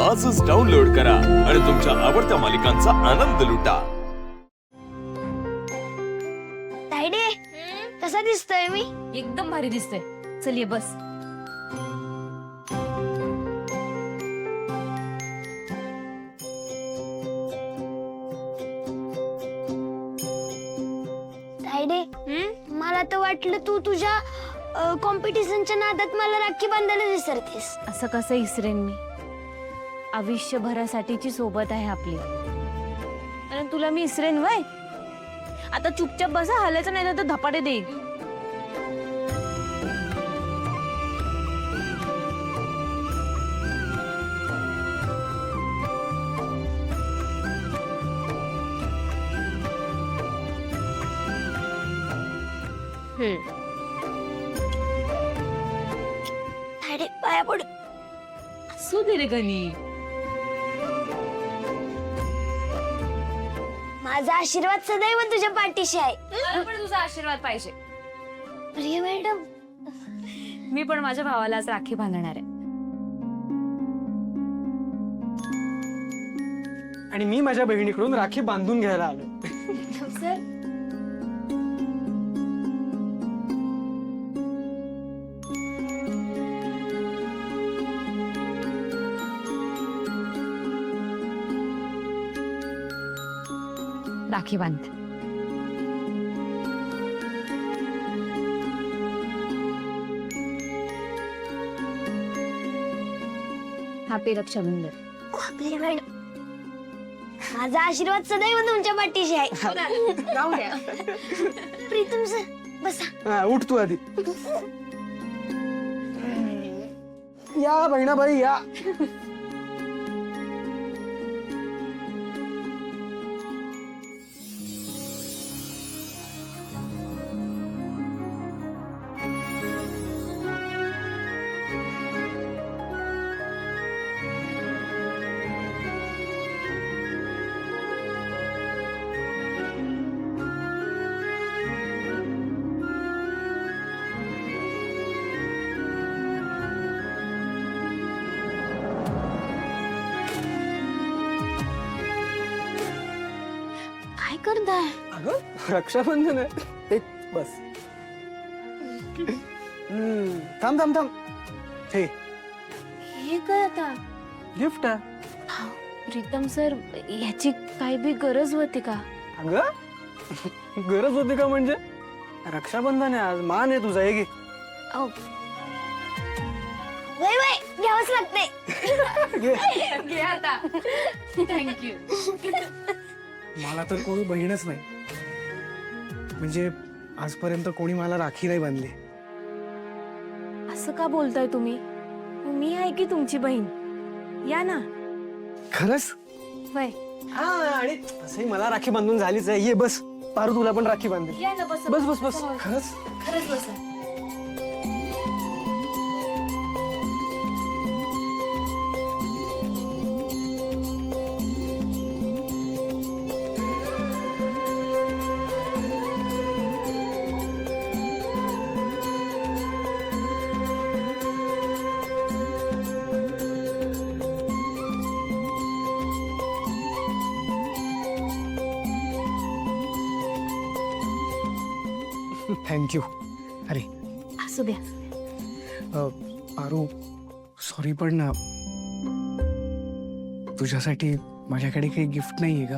आजच डाउनलोड करा आणि तुमच्या आवडत्या मालिकांचा आनंद लुटा. तायडे कसा दिसतोय मी? एकदम भारी दिसतोय. चल ये बस. तायडे मला तर वाटलं तू तुझ्या कॉम्पिटिशनच्या नादात मला राखी बांधायला विसरतेस. असं कसं इसरेन मी? आयुष्यभरासाठीची सोबत आहे आपली. आणि तुला मी इसरेन वय? आता चुपचाप बसा, हालायचं नाही तर धपाटे देईल. तायडे पाया पड. असू दे रे गणी. माझा आशीर्वाद सदैव तुझ्या पाठीशी आहे. मला पण तुझा आशीर्वाद पाहिजे. प्रिय मॅडम, मी पण माझ्या भावाला आज राखी बांधणार आहे. आणि मी माझ्या बहिणीकडून राखी बांधून घ्यायला आलो. सर राखी बांध. हॅपी रक्षाबंधन. प्रिय मॅडम, माझा आशीर्वाद सदैव तुमच्या पाठीशी आहे. जाऊ द्या. प्रीतम सर बसा. हा, उठ तू आधी. या बहिणाबाई या. काय करताय? अगं रक्षाबंधन आहे. एक बस. थांब थांब थांब. हे हे काय आता? गिफ्ट आहे. प्रीतम सर, ह्याची काही बी गरज होती का? अगं गरज होती का म्हणजे? रक्षाबंधन आहे आज, मान आहे तुझा. हे घे. अहो, वय वय घ्यावंच लागते. घे आता. थँक्यू. मला तर कोणी बहीणच नाही. म्हणजे आजपर्यंत कोणी मला राखी नाही बांधली. असं का बोलताय तुम्ही? मी आहे की तुमची बहीण. या ना. खरंच? वय हा, आणि तसंही मला राखी बांधून झालीच आहे. ये बस. पारू तुला पण राखी बांधेल. या ना. बस बस बस बस. खरंच? खरंच बसा. थँक्यू. अरे असू द्या. पारू, सॉरी पण ना, तुझ्यासाठी माझ्याकडे काही गिफ्ट नाहीये का?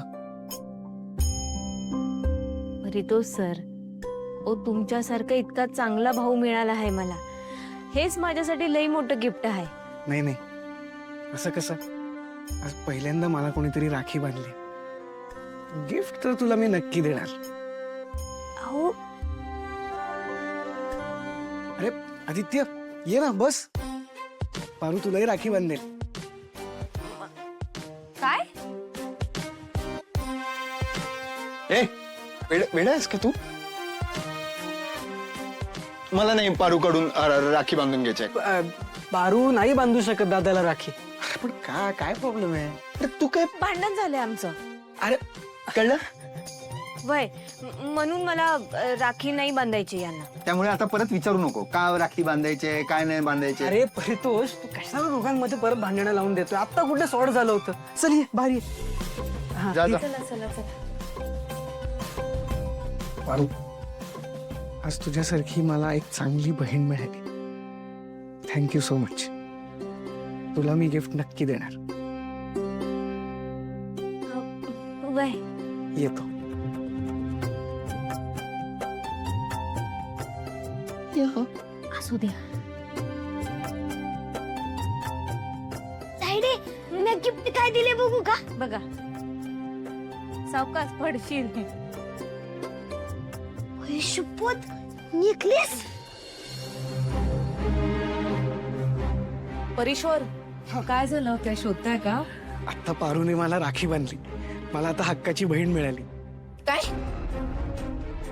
रितोष सर, ओ तुमच्यासारखा इतका चांगला भाऊ मिळाला आहे मला. हेच माझ्यासाठी लई मोठं गिफ्ट आहे. नाही नाही, असं कसं? आज पहिल्यांदा मला कोणीतरी राखी बांधली. गिफ्ट तर तुला मी नक्की देणार. अहो, अरे आदित्य, ये ना बस. पारू तुलाही राखी बांधेल. काय? ए वेडा आहेस का तू? मला नाही पारूकडून राखी बांधून घ्यायची आहे. पारू नाही बांधू शकत दादाला राखी. अरे पण काय प्रॉब्लेम आहे? अरे तू काय भांडण झालंय आमचं. अरे कळलं? वय म्हणून मला राखी नाही बांधायची यांना. त्यामुळे आता परत विचारू नको का राखी बांधायचे काय नाही बांधायचे. अरे परितोष, तू कशाला दोघांमध्ये परत भांडणं लावून देतोय? आता कुठे सॉर्ट झालं होतं. चल ये बाहेर ये. हा, जा जा. चला चला चला. पारू, आज तुझ्यासारखी मला एक चांगली बहीण मिळाली. Thank you so much. तुला मी गिफ्ट नक्की देणार. वय येतो. असू द्या. तायडे, मी गिफ्ट काय दिले बघू का? बघा सावकाश पडशील. होय, शपथ, नेकलेस. परीश्वर काय झालं, काय शोधताय का? आता पारूने मला राखी बांधली. मला आता हक्काची बहीण मिळाली. काय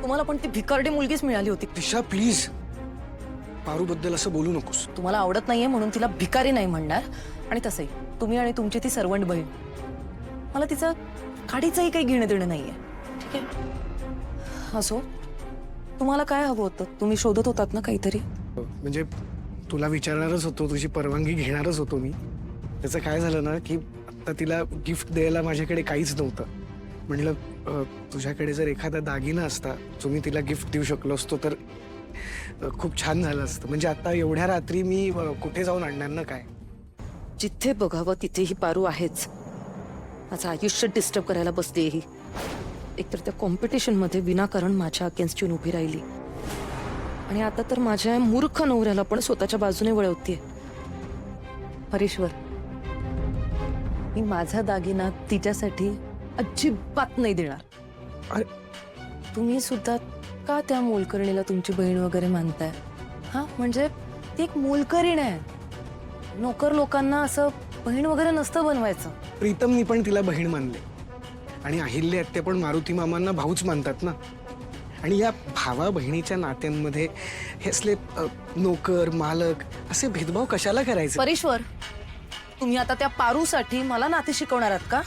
तुम्हाला पण ती भिकारडी मुलगीच मिळाली होती. दिशा प्लीज, पारू बद्दल असं बोलू नकोस. तुम्हाला आवडत नाहीये म्हणून तिला भिकारी नाही म्हणणार. आणि तसंही तुम्ही आणि तुमची ती सर्वंट बहीण, मला तिचं काडीचंही काही घेणं देणं नाहीये. ठीक आहे, असो. तुम्हाला काय हवं होतं? तुम्ही शोधत होतात ना काहीतरी. म्हणजे तुला विचारणारच होतो, तुझी परवानगी घेणारच होतो मी. त्याचं काय झालं ना की आता तिला गिफ्ट द्यायला माझ्याकडे काहीच नव्हतं. म्हणलं तुझ्याकडे जर एखादा दागिना असता जो मी तिला गिफ्ट देऊ शकलो असतो तर खूप छान झालं असतं. म्हणजे आता एवढ्या रात्री मी कुठे जाऊन आणणार ना काय. जिथे बघावं तिथे ही पारू आहेच. माझं आयुष्य डिस्टर्ब करायला बसली ही. एकतर त्या कॉम्पिटिशन मध्ये विनाकारण माझ्या अगेन्स्ट येऊन उभी राहिली आणि आता तर माझ्या मूर्ख नवऱ्याला पण स्वतःच्या बाजूने वळवतीये. परेश्वर, मी माझा दागिना तिच्यासाठी अजिबात नाही देणार. अरे, तुम्ही सुद्धा का त्या मोलकरणीला तुमची बहीण वगैरे मानताय? हा, म्हणजे ती एक मोलकरीण आहे. नोकर लोकांना असं बहीण वगैरे नसतं बनवायचं. प्रीतमनी पण तिला बहीण मानले आणि अहिल्य आत्या पण मारुती मामांना भाऊच मानतात ना. आणि या भावा बहिणीच्या नात्यांमध्ये हे असले नोकर मालक असे भेदभाव कशाला करायचे? परेश्वर, तुम्ही आता त्या पारूसाठी मला नाते शिकवणार आहात का?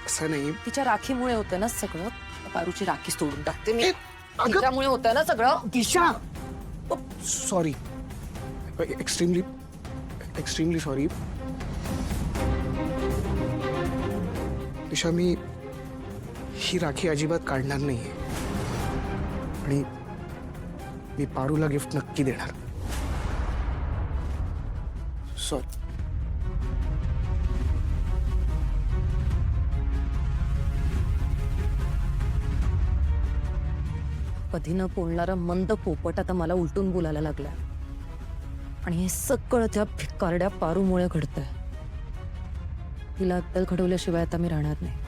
असं नाही. तिच्या राखीमुळे होतं ना सगळं. त्या पारूची राखी तोडून टाकते मी. अगं- तिच्यामुळे होतं ना सगळं. दिशा, सॉरी, एक्स्ट्रीमली एक्स्ट्रीमली सॉरी. दिशा, मी ही राखी अजिबात काढणार नाहीये आणि मी पारूला गिफ्ट नक्की देणार. सॉरी. कधी न बोलणारा मंद पोपट आता मला उलटून बोलायला लागला. आणि हे सगळं त्या भिकारड्या पारूमुळे घडतंय. तिला अद्दल घडवल्याशिवाय आता मी राहणार नाही.